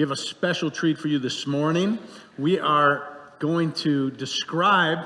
we have a special treat for you this morning. We are going to describe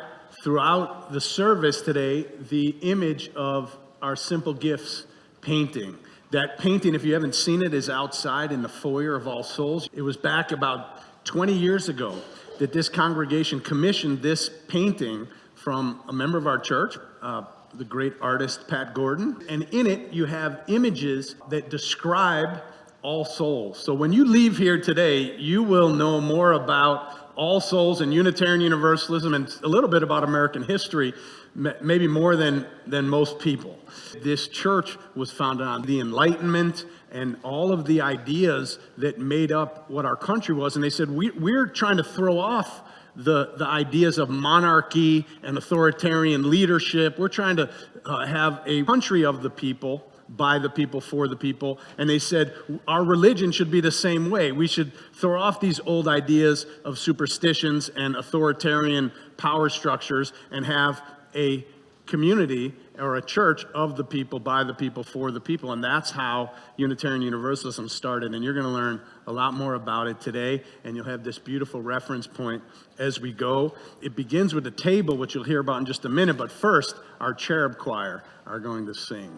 throughout the service today the image of our Simple Gifts painting. That painting, if you haven't seen it, is outside in the foyer of All Souls. It was back about 20 years ago that this congregation commissioned this painting from a member of our church, the great artist Pat Gordon. And in it, you have images that describe All Souls. So when you leave here today, you will know more about All Souls and Unitarian Universalism and a little bit about American history, maybe more than most people. This church was founded on the Enlightenment and all of the ideas that made up what our country was. And they said, we're trying to throw off the ideas of monarchy and authoritarian leadership. We're trying to have a country of the people, by the people, for the people. And they said, our religion should be the same way. We should throw off these old ideas of superstitions and authoritarian power structures and have a community or a church of the people, by the people, for the people. And that's how Unitarian Universalism started. And you're going to learn a lot more about it today. And you'll have this beautiful reference point as we go. It begins with the table, which you'll hear about in just a minute. But first, our cherub choir are going to sing.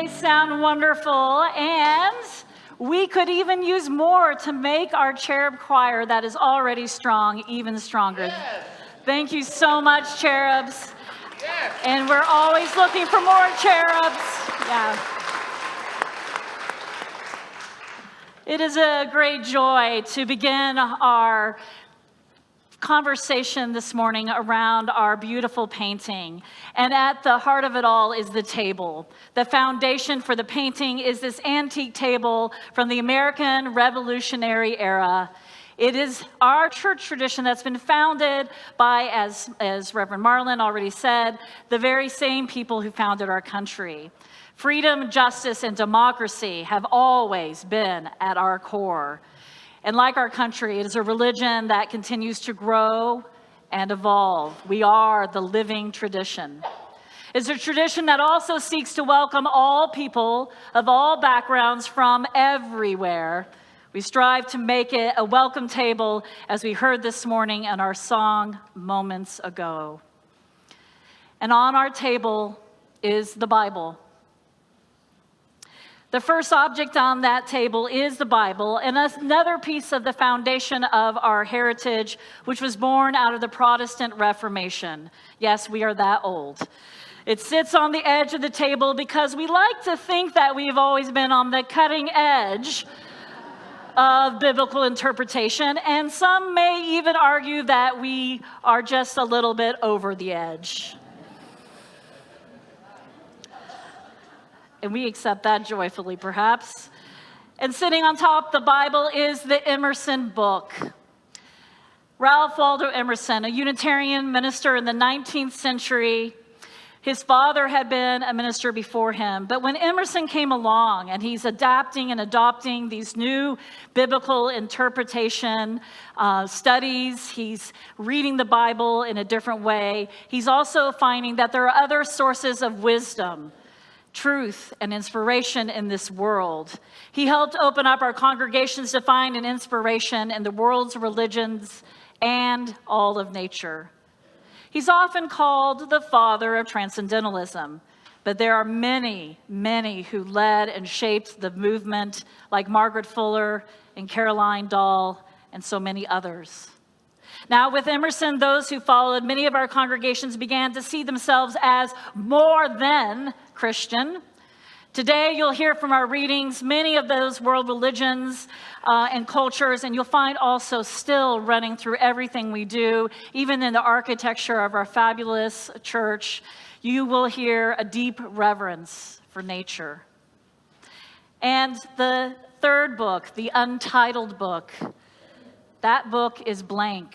Sound wonderful, and we could even use more to make our cherub choir that is already strong even stronger. Yes. Thank you so much, cherubs. Yes. And we're always looking for more cherubs. Yeah. It is a great joy to begin our conversation this morning around our beautiful painting. And at the heart of it all is the table. The foundation for the painting is this antique table from the American Revolutionary era. It is our church tradition that's been founded by, as Reverend Marlin already said, the very same people who founded our country. Freedom, justice, and democracy have always been at our core. And like our country, it is a religion that continues to grow and evolve. We are the living tradition. It's a tradition that also seeks to welcome all people of all backgrounds from everywhere. We strive to make it a welcome table, as we heard this morning in our song moments ago. And on our table is the Bible. The first object on that table is the Bible, and another piece of the foundation of our heritage, which was born out of the Protestant Reformation. Yes, we are that old. It sits on the edge of the table because we like to think that we've always been on the cutting edge of biblical interpretation, and some may even argue that we are just a little bit over the edge. And we accept that joyfully, perhaps. And sitting on top of the Bible is the Emerson book. Ralph Waldo Emerson, a Unitarian minister in the 19th century, His father had been a minister before him, but when Emerson came along and he's adapting and adopting these new biblical interpretation studies, he's reading the Bible in a different way, he's also finding that there are other sources of wisdom, truth, and inspiration in this world. He helped open up our congregations to find an inspiration in the world's religions and all of nature. He's often called the father of transcendentalism, but there are many, many who led and shaped the movement, like Margaret Fuller and Caroline Dahl and so many others. Now, with Emerson, those who followed, many of our congregations began to see themselves as more than Christian. Today, you'll hear from our readings many of those world religions and cultures, and you'll find also still running through everything we do, even in the architecture of our fabulous church, you will hear a deep reverence for nature. And the third book, the untitled book, that book is blank.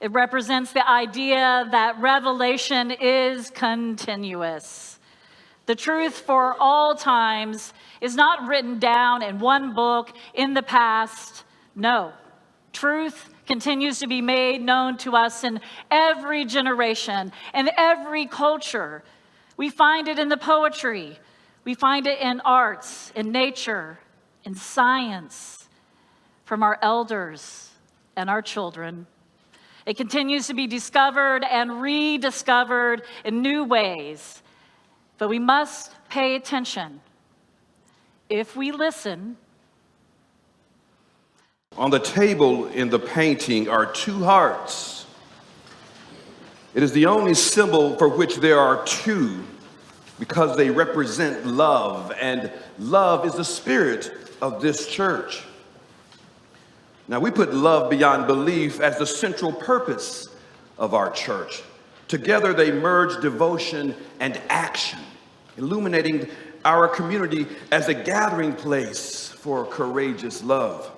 It represents the idea that revelation is continuous. The truth for all times is not written down in one book in the past. No, truth continues to be made known to us in every generation and every culture. We find it in the poetry. We find it in arts, in nature, in science, from our elders and our children. It continues to be discovered and rediscovered in new ways. But we must pay attention. If we listen. On the table in the painting are two hearts. It is the only symbol for which there are two, because they represent love, and love is the spirit of this church. Now, we put love beyond belief as the central purpose of our church. Together, they merge devotion and action, illuminating our community as a gathering place for courageous love.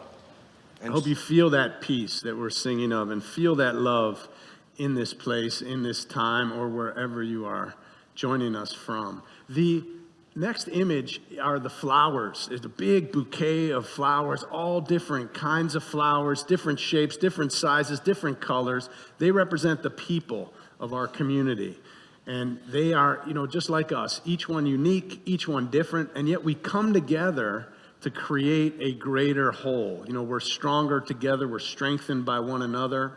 I hope you feel that peace that we're singing of and feel that love in this place, in this time, or wherever you are joining us from. The next image are the flowers. There's a big bouquet of flowers, all different kinds of flowers, different shapes, different sizes, different colors. They represent the people of our community. And they are, just like us, each one unique, each one different, and yet we come together to create a greater whole. We're stronger together, we're strengthened by one another.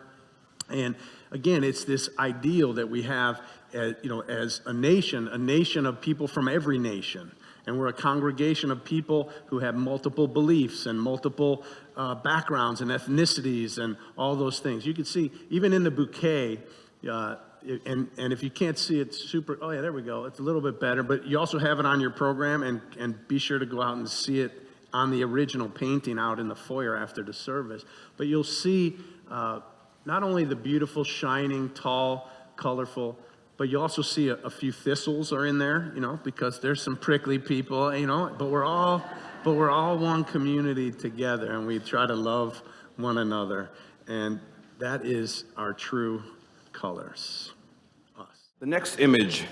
And again, it's this ideal that we have, as a nation of people from every nation. And we're a congregation of people who have multiple beliefs and multiple backgrounds and ethnicities and all those things. You can see, even in the bouquet, and if you can't see it oh yeah, there we go, it's a little bit better, but you also have it on your program, and be sure to go out and see it on the original painting out in the foyer after the service. But you'll see not only the beautiful, shining, tall, colorful, but you also see a few thistles are in there, because there's some prickly people, but we're all one community together, and we try to love one another, and that is our true colors. Us. The next image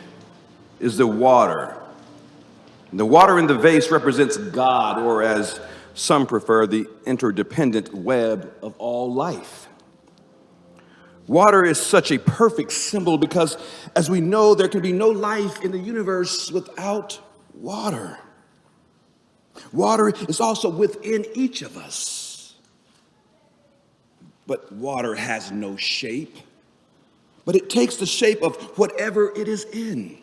is the water. The water in the vase represents God, or as some prefer, the interdependent web of all life. Water is such a perfect symbol because, as we know, there can be no life in the universe without water. Water is also within each of us. But water has no shape, but it takes the shape of whatever it is in.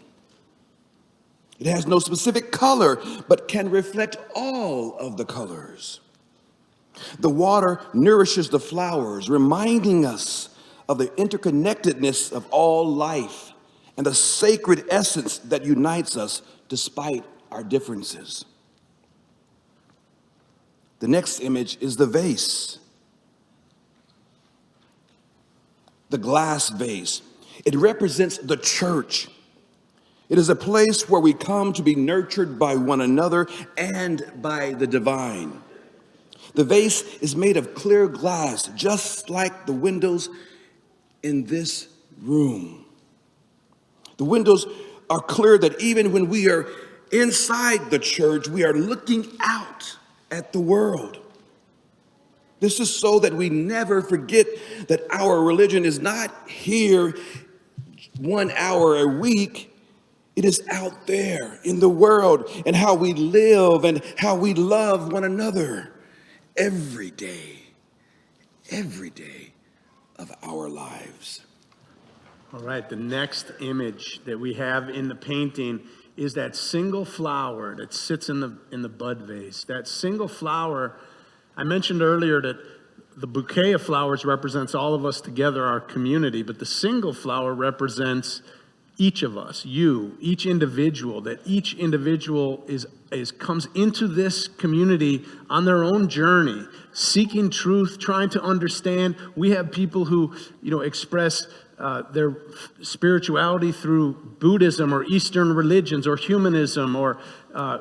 It has no specific color, but can reflect all of the colors. The water nourishes the flowers, reminding us of the interconnectedness of all life and the sacred essence that unites us despite our differences. The next image is the vase. The glass vase. It represents the church. It is a place where we come to be nurtured by one another and by the divine. The vase is made of clear glass, just like the windows in this room. The windows are clear that even when we are inside the church, we are looking out at the world. This is so that we never forget that our religion is not here 1 hour a week. It is out there in the world, and how we live and how we love one another every day of our lives. All right, the next image that we have in the painting is that single flower that sits in the bud vase. That single flower, I mentioned earlier that the bouquet of flowers represents all of us together, our community, but the single flower represents each of us, you, each individual, that each individual comes into this community on their own journey, seeking truth, trying to understand. We have people who, express their spirituality through Buddhism or Eastern religions or humanism or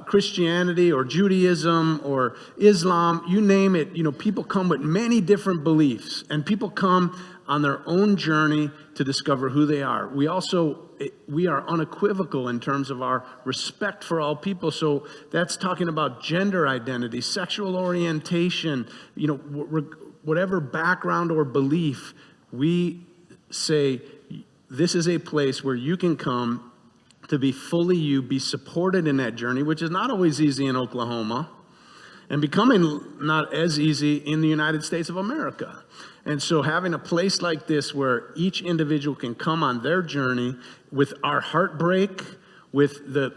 Christianity or Judaism or Islam, you name it. People come with many different beliefs, and people come on their own journey to discover who they are. We are unequivocal in terms of our respect for all people. So that's talking about gender identity, sexual orientation, whatever background or belief. We say this is a place where you can come to be fully you, be supported in that journey, which is not always easy in Oklahoma, and becoming not as easy in the United States of America. And so having a place like this where each individual can come on their journey with our heartbreak, with the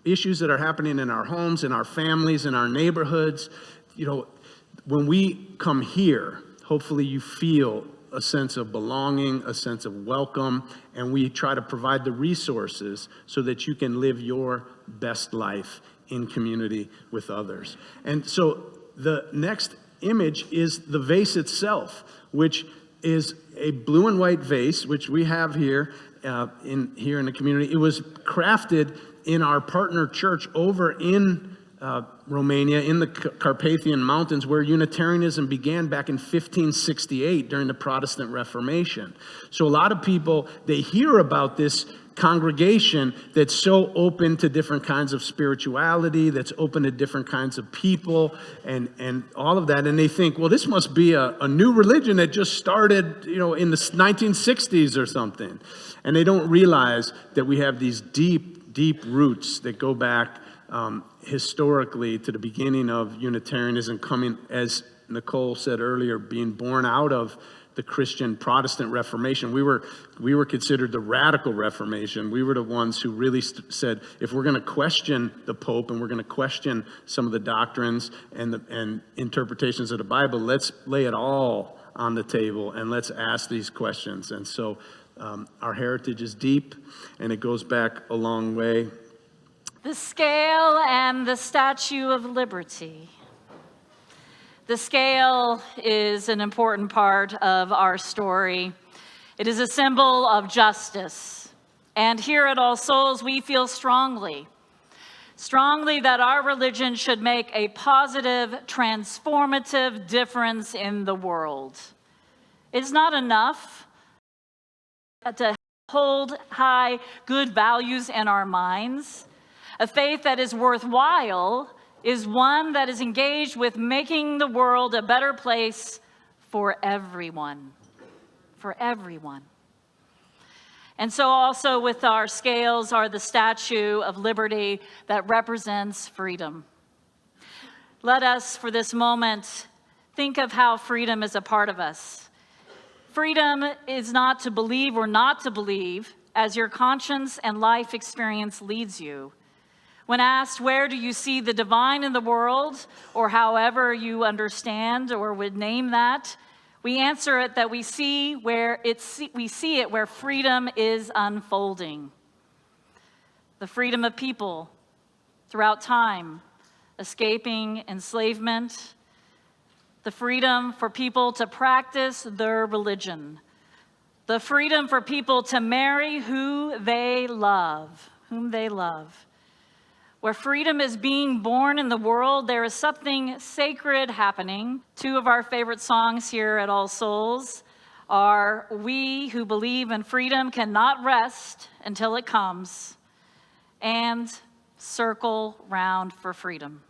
issues that are happening in our homes, in our families, in our neighborhoods, when we come here, hopefully you feel a sense of belonging, a sense of welcome, and we try to provide the resources so that you can live your best life in community with others. And so the next image is the vase itself, which is a blue and white vase, which we have here in the community. It was crafted in our partner church over in Romania, in the Carpathian Mountains, where Unitarianism began back in 1568 during the Protestant Reformation. So a lot of people, they hear about this congregation that's so open to different kinds of spirituality, that's open to different kinds of people, and all of that, and they think, well, this must be a new religion that just started, in the 1960s or something. And they don't realize that we have these deep roots that go back historically to the beginning of Unitarianism, coming, as Nicole said earlier, being born out of the Christian Protestant Reformation. We were considered the radical Reformation. We were the ones who really said, if we're going to question the Pope and we're going to question some of the doctrines and interpretations of the Bible, let's lay it all on the table and let's ask these questions. And so our heritage is deep, and it goes back a long way. The scale and the Statue of Liberty. The scale is an important part of our story. It is a symbol of justice. And here at All Souls, we feel strongly that our religion should make a positive, transformative difference in the world. It's not enough to hold high good values in our minds. A faith that is worthwhile is one that is engaged with making the world a better place for everyone. For everyone. And so also with our scales are the Statue of Liberty that represents freedom. Let us, for this moment, think of how freedom is a part of us. Freedom is not to believe or not to believe as your conscience and life experience leads you. When asked, where do you see the divine in the world, or however you understand or would name that, we answer it that we see it where freedom is unfolding. The freedom of people throughout time, escaping enslavement, the freedom for people to practice their religion, the freedom for people to marry whom they love. Where freedom is being born in the world, there is something sacred happening. Two of our favorite songs here at All Souls are, "We who believe in freedom cannot rest until it comes," and circle round for freedom.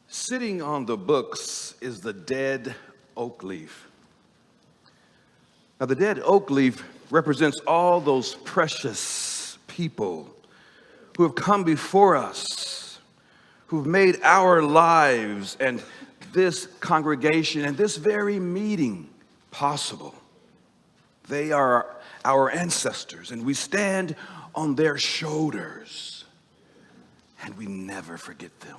Sitting on the books is the dead oak leaf. Now, the dead oak leaf represents all those precious people who have come before us, who've made our lives and this congregation and this very meeting possible. They are our ancestors, and we stand on their shoulders, and we never forget them.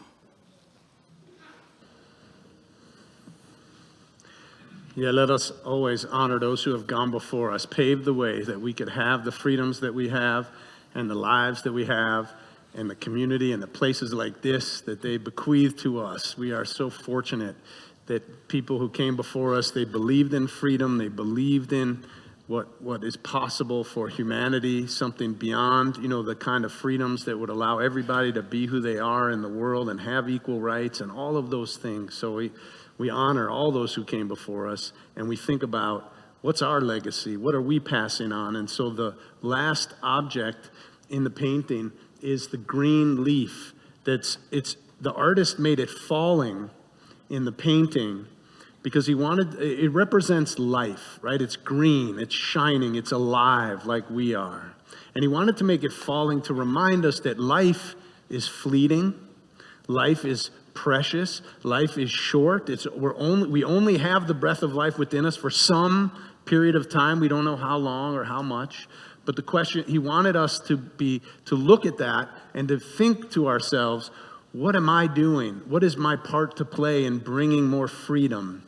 Yeah, let us always honor those who have gone before us, paved the way that we could have the freedoms that we have and the lives that we have and the community and the places like this that they bequeathed to us. We are so fortunate that people who came before us, they believed in freedom, they believed in what is possible for humanity, something beyond, the kind of freedoms that would allow everybody to be who they are in the world and have equal rights and all of those things. So we honor all those who came before us, and we think about what's our legacy, what are we passing on? And so the last object in the painting is the green leaf. The artist made it falling in the painting because it represents life, right? It's green, it's shining, it's alive like we are. And he wanted to make it falling to remind us that life is fleeting, life is precious, life is short. We only have the breath of life within us for some period of time. We don't know how long or how much. But the question, he wanted us to look at that and to think to ourselves, what am I doing? What is my part to play in bringing more freedom,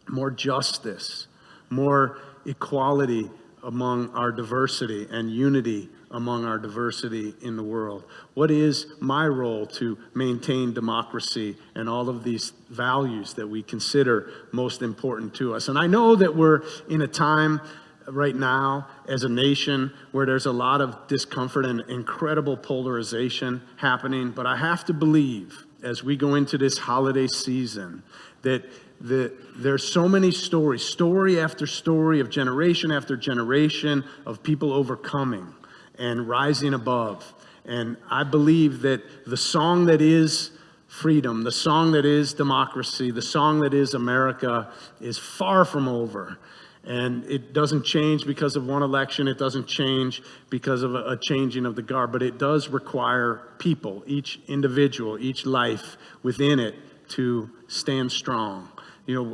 more justice, more equality among our diversity and unity among our diversity in the world? What is my role to maintain democracy and all of these values that we consider most important to us? And I know that we're in a time right now as a nation where there's a lot of discomfort and incredible polarization happening, but I have to believe as we go into this holiday season that there's so many stories, story after story of generation after generation of people overcoming and rising above. And I believe that the song that is freedom, the song that is democracy, the song that is America is far from over. And it doesn't change because of one election. It doesn't change because of a changing of the guard. But it does require people, each individual, each life within it to stand strong.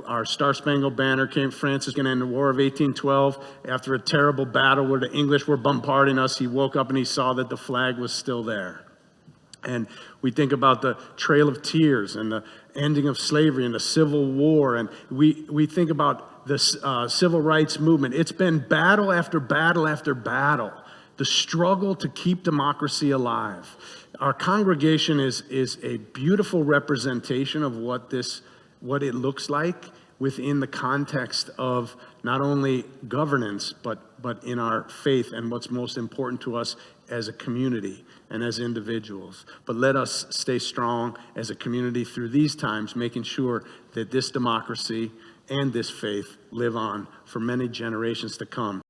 Our Star Spangled Banner came, Francis, in the War of 1812. After a terrible battle where the English were bombarding us, he woke up and he saw that the flag was still there. And we think about the Trail of Tears and the ending of slavery and the Civil War. And we think about the civil rights movement. It's been battle after battle after battle, the struggle to keep democracy alive. Our congregation is a beautiful representation of what it looks like within the context of not only governance, but in our faith and what's most important to us as a community and as individuals. But let us stay strong as a community through these times, making sure that this democracy and this faith live on for many generations to come.